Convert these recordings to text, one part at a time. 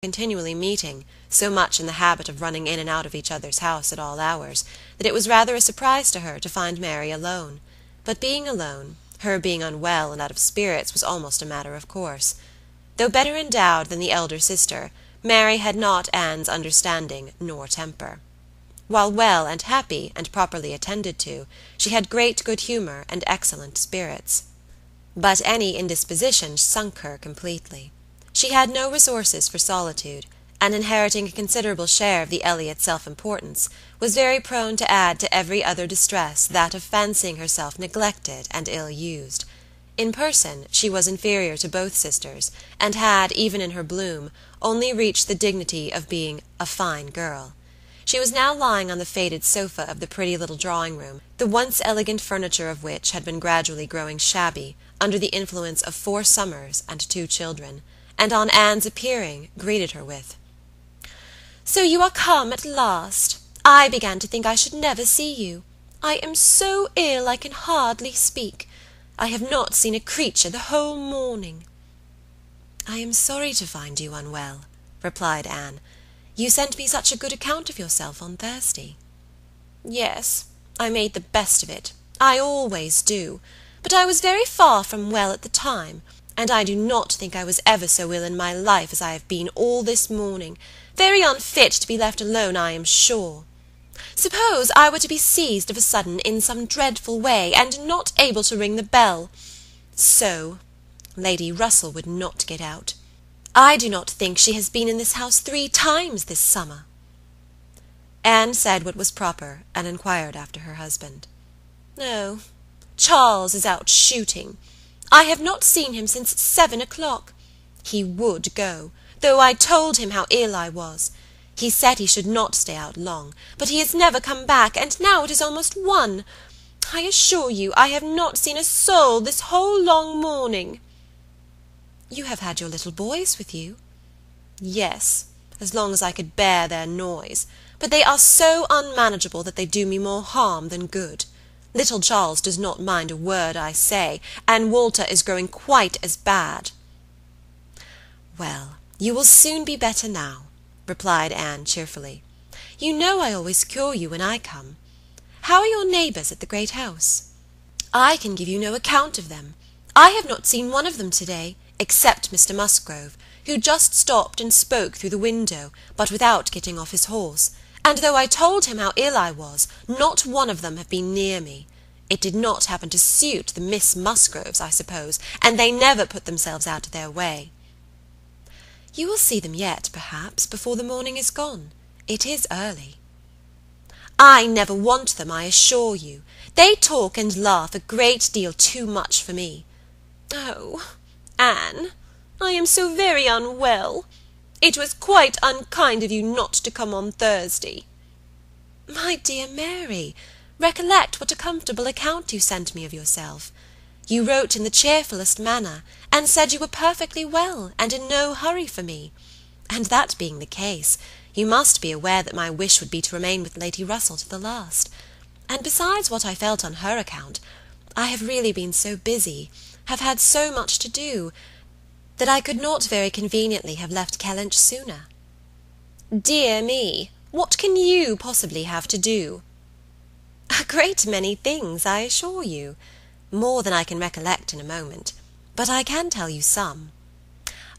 continually meeting, so much in the habit of running in and out of each other's house at all hours, that it was rather a surprise to her to find Mary alone. But being alone, her being unwell and out of spirits, was almost a matter of course. Though better endowed than the elder sister, Mary had not Anne's understanding nor temper. While well and happy and properly attended to, she had great good humour and excellent spirits. But any indisposition sunk her completely. She had no resources for solitude, and inheriting a considerable share of the Elliot self-importance, was very prone to add to every other distress that of fancying herself neglected and ill-used. In person she was inferior to both sisters, and had, even in her bloom, only reached the dignity of being a fine girl. She was now lying on the faded sofa of the pretty little drawing-room, the once elegant furniture of which had been gradually growing shabby, under the influence of 4 summers and 2 children, and on Anne's appearing, greeted her with, "So you are come at last. I began to think I should never see you. I am so ill I can hardly speak. I have not seen a creature the whole morning." "I am sorry to find you unwell," replied Anne. "You sent me such a good account of yourself on Thursday." "Yes, I made the best of it. I always do. But I was very far from well at the time, and I do not think I was ever so ill in my life as I have been all this morning. Very unfit to be left alone, I am sure. Suppose I were to be seized of a sudden in some dreadful way, and not able to ring the bell. So Lady Russell would not get out. I do not think she has been in this house 3 times this summer." Anne said what was proper, and inquired after her husband. "Oh, Charles is out shooting. I have not seen him since 7 o'clock. He would go, though I told him how ill I was. He said he should not stay out long, but he has never come back, and now it is almost 1. I assure you I have not seen a soul this whole long morning." "You have had your little boys with you?" "Yes, as long as I could bear their noise, but they are so unmanageable that they do me more harm than good. Little Charles does not mind a word I say, and Walter is growing quite as bad." "Well, you will soon be better now," replied Anne cheerfully. "You know I always cure you when I come. How are your neighbours at the great house?" "I can give you no account of them. I have not seen one of them to-day, except Mr. Musgrove, who just stopped and spoke through the window, but without getting off his horse, and though I told him how ill I was, not one of them have been near me. It did not happen to suit the Miss Musgroves, I suppose, and they never put themselves out of their way." "You will see them yet, perhaps, before the morning is gone. It is early." "I never want them, I assure you. They talk and laugh a great deal too much for me. Oh, Anne, I am so very unwell. It was quite unkind of you not to come on Thursday." "My dear Mary, recollect what a comfortable account you sent me of yourself. You wrote in the cheerfullest manner, and said you were perfectly well, and in no hurry for me. And that being the case, you must be aware that my wish would be to remain with Lady Russell to the last. And besides what I felt on her account, I have really been so busy, have had so much to do, that I could not very conveniently have left Kellynch sooner." "Dear me, what can you possibly have to do?" "A great many things, I assure you. More than I can recollect in a moment, but I can tell you some.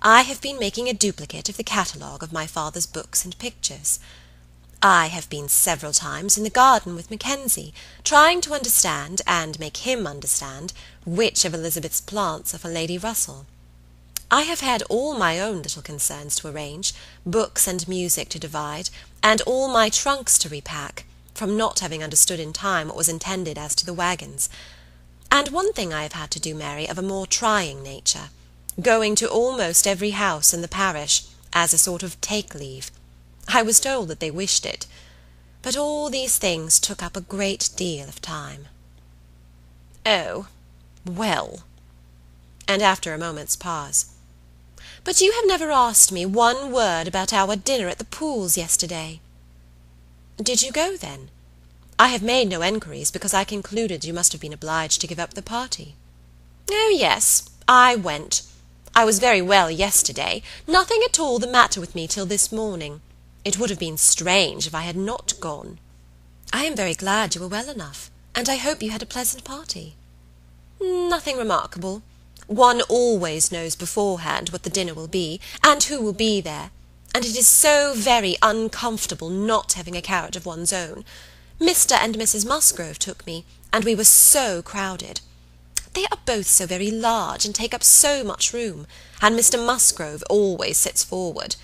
I have been making a duplicate of the catalogue of my father's books and pictures. I have been several times in the garden with Mackenzie, trying to understand, and make him understand, which of Elizabeth's plants are for Lady Russell. I have had all my own little concerns to arrange, books and music to divide, and all my trunks to repack, from not having understood in time what was intended as to the wagons. And one thing I have had to do, Mary, of a more trying nature, going to almost every house in the parish, as a sort of take-leave. I was told that they wished it. But all these things took up a great deal of time." "Oh, well." And after a moment's pause, "But you have never asked me one word about our dinner at the Pools yesterday." "Did you go, then? I have made no enquiries, because I concluded you must have been obliged to give up the party." "Oh, yes, I went. I was very well yesterday, nothing at all the matter with me till this morning. It would have been strange if I had not gone." "I am very glad you were well enough, and I hope you had a pleasant party." "Nothing remarkable. One always knows beforehand what the dinner will be, and who will be there, and it is so very uncomfortable not having a carriage of one's own. Mr. and Mrs. Musgrove took me, and we were so crowded. They are both so very large and take up so much room, and Mr. Musgrove always sits forward.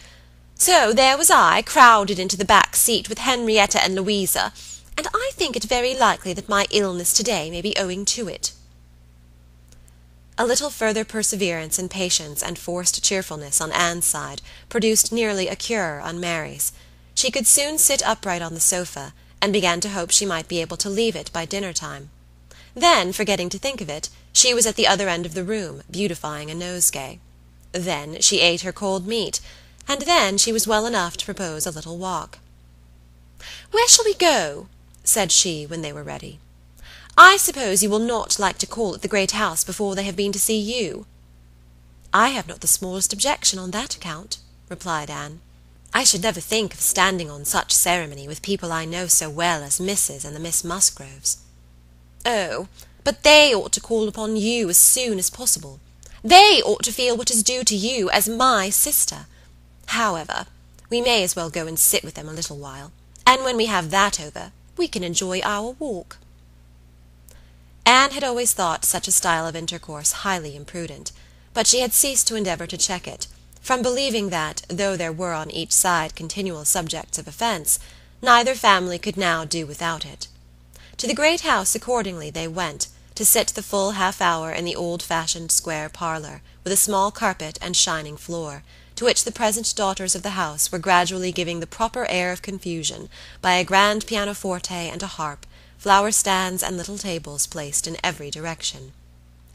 So there was I, crowded into the back seat with Henrietta and Louisa, and I think it very likely that my illness to-day may be owing to it." A little further perseverance and patience and forced cheerfulness on Anne's side produced nearly a cure on Mary's. She could soon sit upright on the sofa, and began to hope she might be able to leave it by dinner-time. Then, forgetting to think of it, she was at the other end of the room, beautifying a nosegay. Then she ate her cold meat, and then she was well enough to propose a little walk. "Where shall we go?" said she, when they were ready. "I suppose you will not like to call at the great house before they have been to see you." "I have not the smallest objection on that account," replied Anne. "I should never think of standing on such ceremony with people I know so well as Mrs. and the Miss Musgroves." "Oh, but they ought to call upon you as soon as possible. They ought to feel what is due to you as my sister. However, we may as well go and sit with them a little while, and when we have that over, we can enjoy our walk." Anne had always thought such a style of intercourse highly imprudent, but she had ceased to endeavour to check it, from believing that, though there were on each side continual subjects of offence, neither family could now do without it. To the great house accordingly they went, to sit the full half-hour in the old-fashioned square parlour, with a small carpet and shining floor, to which the present daughters of the house were gradually giving the proper air of confusion by a grand pianoforte and a harp, flower-stands and little tables placed in every direction.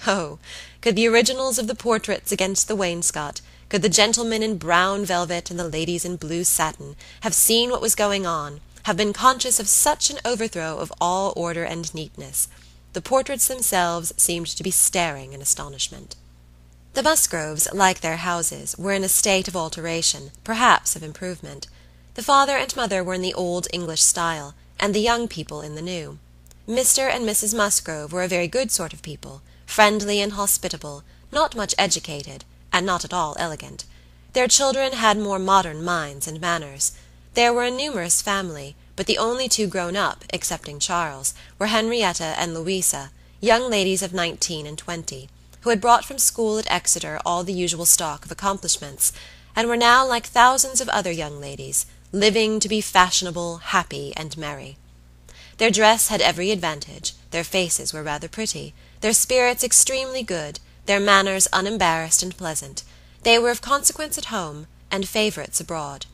Oh, could the originals of the portraits against the wainscot, could the gentlemen in brown velvet and the ladies in blue satin, have seen what was going on, have been conscious of such an overthrow of all order and neatness, the portraits themselves seemed to be staring in astonishment. The Musgroves, like their houses, were in a state of alteration, perhaps of improvement. The father and mother were in the old English style, and the young people in the new. Mr. and Mrs. Musgrove were a very good sort of people, friendly and hospitable, not much educated, and not at all elegant. Their children had more modern minds and manners. There were a numerous family, but the only two grown up, excepting Charles, were Henrietta and Louisa, young ladies of 19 and 20, who had brought from school at Exeter all the usual stock of accomplishments, and were now like thousands of other young ladies, living to be fashionable, happy, and merry. Their dress had every advantage, their faces were rather pretty, their spirits extremely good, their manners unembarrassed and pleasant. They were of consequence at home, and favourites abroad.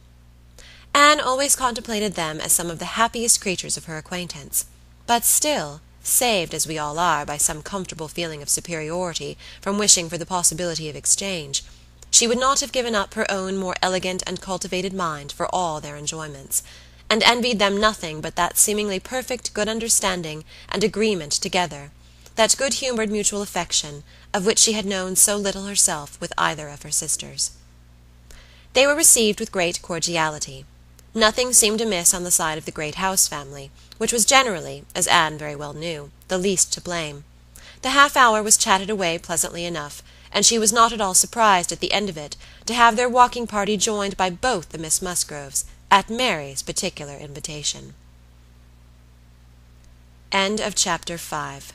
Anne always contemplated them as some of the happiest creatures of her acquaintance, but still, saved as we all are by some comfortable feeling of superiority from wishing for the possibility of exchange, she would not have given up her own more elegant and cultivated mind for all their enjoyments, and envied them nothing but that seemingly perfect good understanding and agreement together, that good-humoured mutual affection, of which she had known so little herself with either of her sisters. They were received with great cordiality. Nothing seemed amiss on the side of the great house family, which was generally, as Anne very well knew, the least to blame. The half-hour was chatted away pleasantly enough, and she was not at all surprised at the end of it to have their walking party joined by both the Miss Musgroves, at Mary's particular invitation. End of Chapter 5.